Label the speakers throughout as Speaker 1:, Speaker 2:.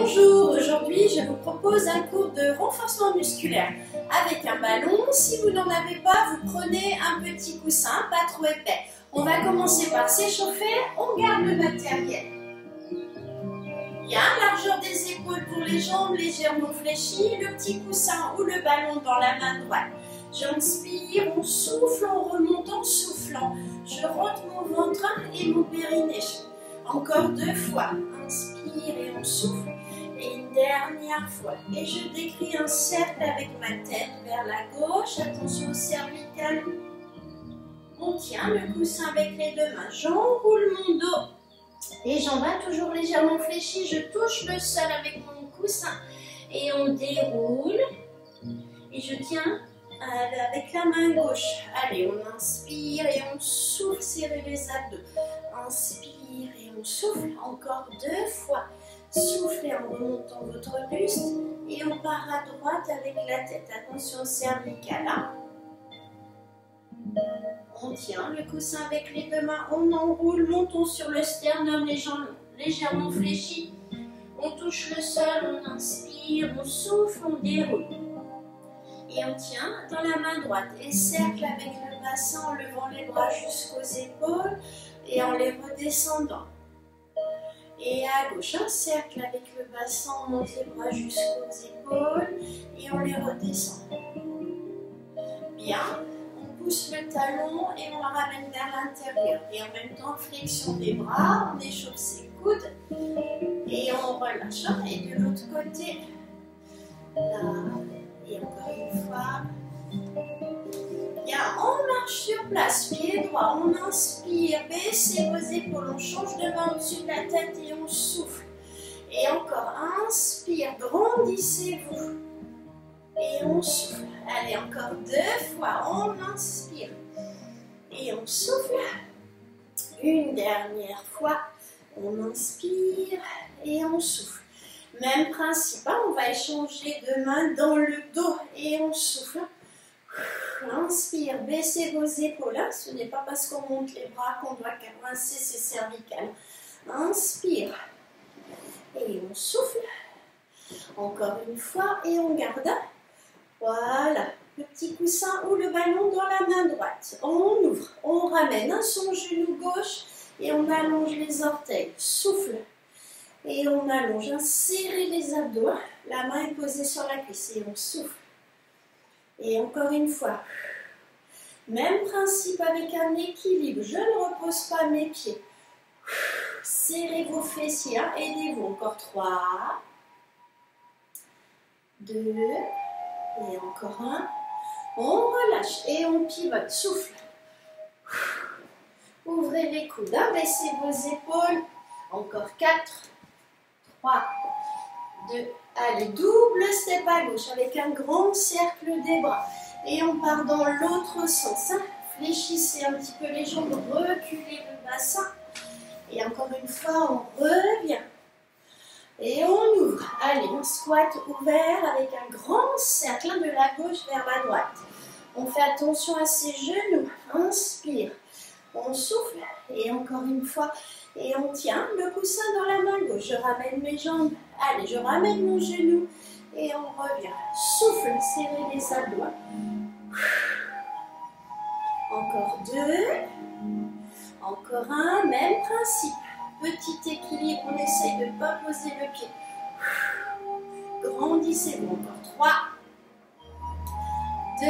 Speaker 1: Bonjour, aujourd'hui je vous propose un cours de renforcement musculaire avec un ballon. Si vous n'en avez pas, vous prenez un petit coussin, pas trop épais. On va commencer par s'échauffer, on garde le matériel. Bien, largeur des épaules pour les jambes légèrement fléchies, le petit coussin ou le ballon dans la main droite. J'inspire, on souffle, on remonte en soufflant. Je rentre mon ventre et mon périnée. Encore 2 fois. Inspire et on souffle. Et une dernière fois. Et je décris un cercle avec ma tête vers la gauche. Attention au cervical. On tient le coussin avec les 2 mains. J'enroule mon dos. Les jambes toujours légèrement fléchies. Je touche le sol avec mon coussin. Et on déroule. Et je tiens avec la main gauche. Allez, on inspire et on souffle, serrez les abdos. Inspire et on souffle. Encore 2 fois. Soufflez en remontant votre buste. Et on part à droite avec la tête. Attention cervicale. On tient le coussin avec les 2 mains. On enroule, montons sur le sternum, les jambes légèrement fléchies. On touche le sol, on inspire, on souffle, on déroule. Et on tient dans la main droite et cercle avec le bassin en levant les bras jusqu'aux épaules et en les redescendant. Et à gauche, un cercle avec le bassin, on monte les bras jusqu'aux épaules et on les redescend. Bien, on pousse le talon et on le ramène vers l'intérieur. Et en même temps, flexion des bras, on échauffe ses coudes et on relâche. Et de l'autre côté, là. Et encore une fois. Bien, on marche sur place, pied droit, on inspire, baissez vos épaules, on change de main au-dessus de la tête et on souffle. Et encore, inspire, grandissez-vous. Et on souffle. Allez, encore 2 fois, on inspire. Et on souffle. Une dernière fois, on inspire et on souffle. Même principe, on va échanger 2 mains dans le dos et on souffle. Inspire, baissez vos épaules. Ce n'est pas parce qu'on monte les bras qu'on doit caresser ses cervicales. Inspire et on souffle. Encore une fois et on garde. Voilà, le petit coussin ou le ballon dans la main droite. On ouvre, on ramène son genou gauche et on allonge les orteils. Souffle. Et on allonge, serrez les abdos, la main est posée sur la cuisse et on souffle. Et encore une fois, même principe avec un équilibre, je ne repose pas mes pieds. Serrez vos fessiers, aidez-vous, encore 3, 2, et encore 1. On relâche et on pivote, souffle. Ouvrez les coudes, baissez vos épaules, encore 4, 3, 2, allez, double step à gauche avec un grand cercle des bras. Et on part dans l'autre sens. Fléchissez un petit peu les jambes, reculez le bassin. Et encore une fois, on revient. Et on ouvre. Allez, on squat ouvert avec un grand cercle de la gauche vers la droite. On fait attention à ses genoux. Inspire. On souffle. Et encore une fois. Et on tient le coussin dans la main gauche. Je ramène mes jambes. Allez, je ramène mon genou. Et on revient. Souffle, serrez les abdos. Encore 2. Encore 1. Même principe. Petit équilibre. On essaye de ne pas poser le pied. Grandissez-vous. Encore 3. 2.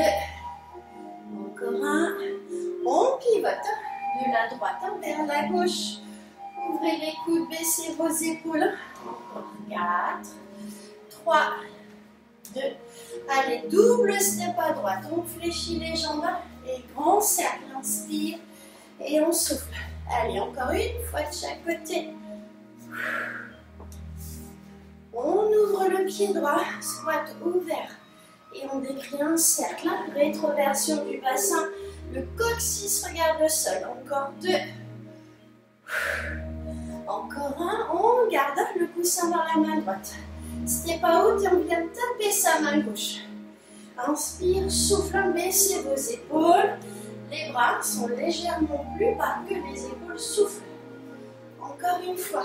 Speaker 1: Encore 1. On pivote de la droite vers la gauche. Ouvrez les coudes, baissez vos épaules. Encore 4, 3, 2. Allez, double step à droite. On fléchit les jambes et grand cercle. Inspire et on souffle. Allez, encore une fois de chaque côté. On ouvre le pied droit, squat ouvert. Et on décrit un cercle. Rétroversion du bassin. Le coccyx regarde le sol. Encore 2. Encore 1, on garde le coussin dans la main droite. Step out et on vient taper sa main gauche. Inspire, souffle, baissez vos épaules. Les bras sont légèrement plus bas que les épaules, souffle. Encore une fois.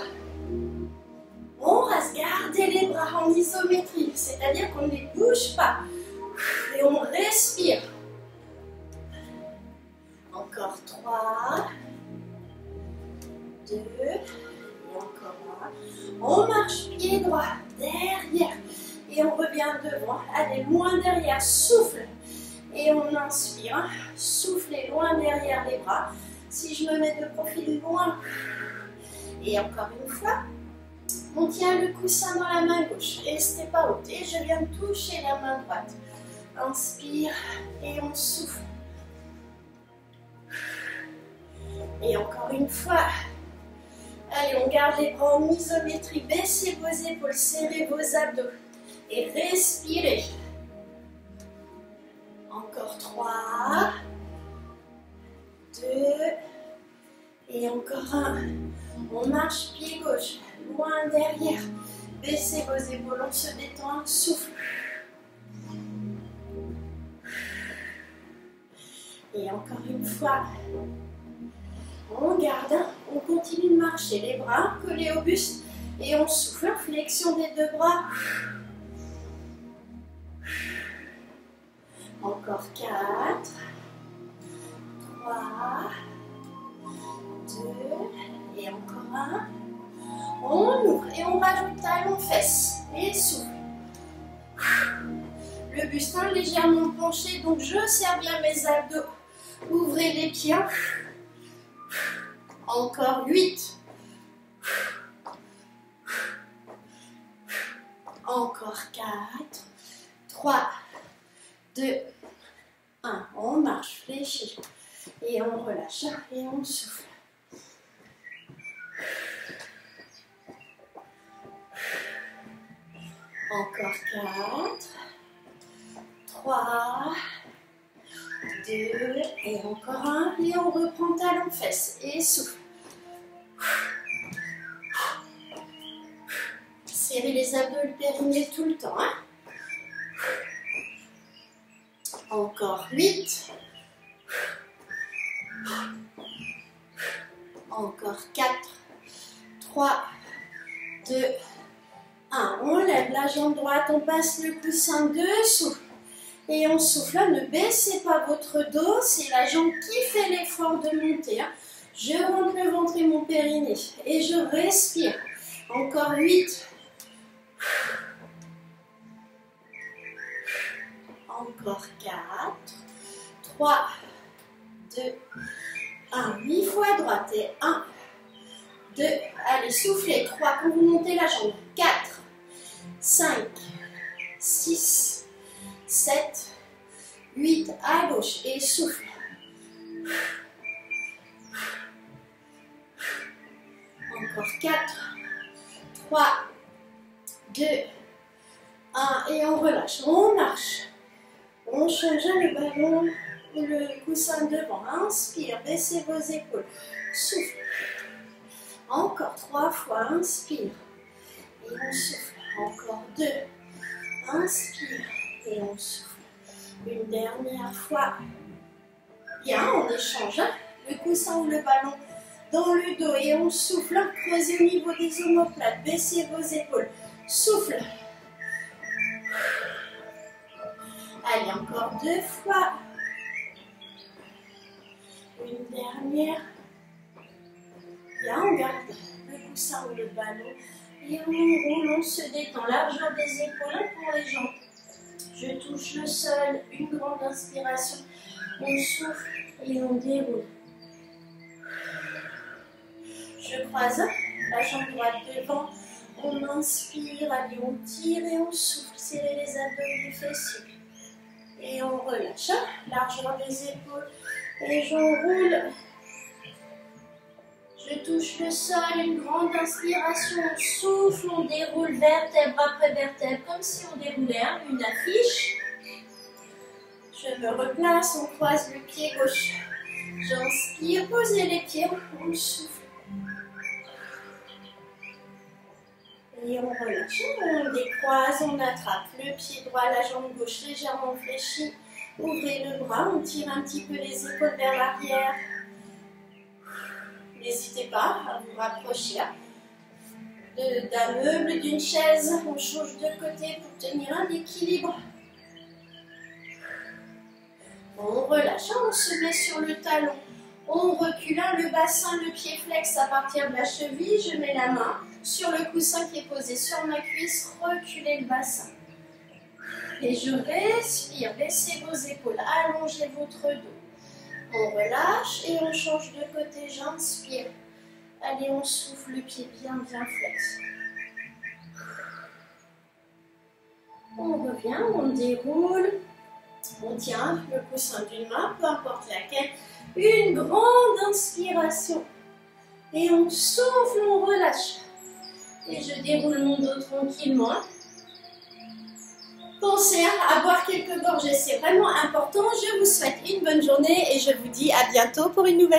Speaker 1: On reste, garde gardez les bras en isométrie, c'est-à-dire qu'on ne les bouge pas. Et on respire. Encore 3, 2, et encore 1. On marche pied droit, derrière. Et on revient devant. Allez, loin derrière, souffle. Et on inspire. Soufflez loin derrière les bras. Si je me mets de profil loin. Et encore une fois. On tient le coussin dans la main gauche. Et step out. Et je viens de toucher la main droite. Inspire. Et on souffle. Et encore une fois. Allez, on garde les bras en isométrie. Baissez vos épaules. Serrez vos abdos. Et respirez. Encore 3, 2, et encore 1. On marche pied gauche, loin derrière. Baissez vos épaules, on se détend, souffle. Et encore une fois. On garde, on continue de marcher, les bras collés au buste. Et on souffle, flexion des deux bras. Encore 4, 3, 2, et encore 1. On ouvre et on rajoute talon, fesses et souffle. Le buste légèrement penché, donc je serre bien mes abdos. Ouvrez les pieds. Encore 8. Encore 4, 3, 2, 1. On marche fléchi et on relâche et on souffle. Encore 4, 3, 2 et encore 1. Et on reprend talon fesses et souffle. Serrez les abdos et le périnée tout le temps. Hein? Encore 8. Encore 4. 3, 2, 1. On lève la jambe droite, on passe le coussin dessous. Et on souffle. Ne baissez pas votre dos, c'est la jambe qui fait l'effort de monter. Hein. Je rentre le ventre et mon périnée. Et je respire. Encore 8. Encore 4, 3, 2, 1. 8 fois à droite et 1, 2. Allez, soufflez. 3 quand vous montez la jambe. 4, 5, 6, 7, 8 à gauche et souffle. Encore 4, 3, 2, 1 et on relâche. On marche. On change le ballon ou le coussin devant. Inspire, baissez vos épaules. Souffle. Encore 3 fois. Inspire. Et on souffle. Encore 2. Inspire. Et on souffle. Une dernière fois. Bien, on échange. Le coussin ou le ballon dans le dos. Et on souffle. Creusez au niveau des omoplates. Baissez vos épaules. Souffle. Allez, encore 2 fois. Une dernière. Bien, on garde le coussin ou le ballon. Et on roule, on se détend. Largeur des épaules pour les jambes. Je touche le sol. Une grande inspiration. On souffle et on déroule. Je croise la jambe droite devant. On inspire, allez, on tire et on souffle. Serrez les abdos du fessier. Et on relâche, largeur des épaules, et j'enroule. Je touche le sol, une grande inspiration, on souffle, on déroule vertèbre après vertèbre, comme si on déroulait une affiche. Je me replace, on croise le pied gauche. J'inspire, posez les pieds, on souffle. Et on relâche, on décroise, on attrape le pied droit, la jambe gauche légèrement fléchie. Ouvrez le bras, on tire un petit peu les épaules vers l'arrière. N'hésitez pas à vous rapprocher. d'un meuble, d'une chaise. On change de côté pour tenir un équilibre. On relâche, on se met sur le talon. On recule le bassin, le pied flex à partir de la cheville. Je mets la main sur le coussin qui est posé sur ma cuisse. Reculez le bassin. Et je respire. Baissez vos épaules. Allongez votre dos. On relâche et on change de côté. J'inspire. Allez, on souffle le pied bien flex. On revient, on déroule. On tient le coussin d'une main, peu importe laquelle. Une grande inspiration. Et on souffle, on relâche. Et je déroule mon dos tranquillement. Pensez à boire quelques gorgées, c'est vraiment important. Je vous souhaite une bonne journée et je vous dis à bientôt pour une nouvelle.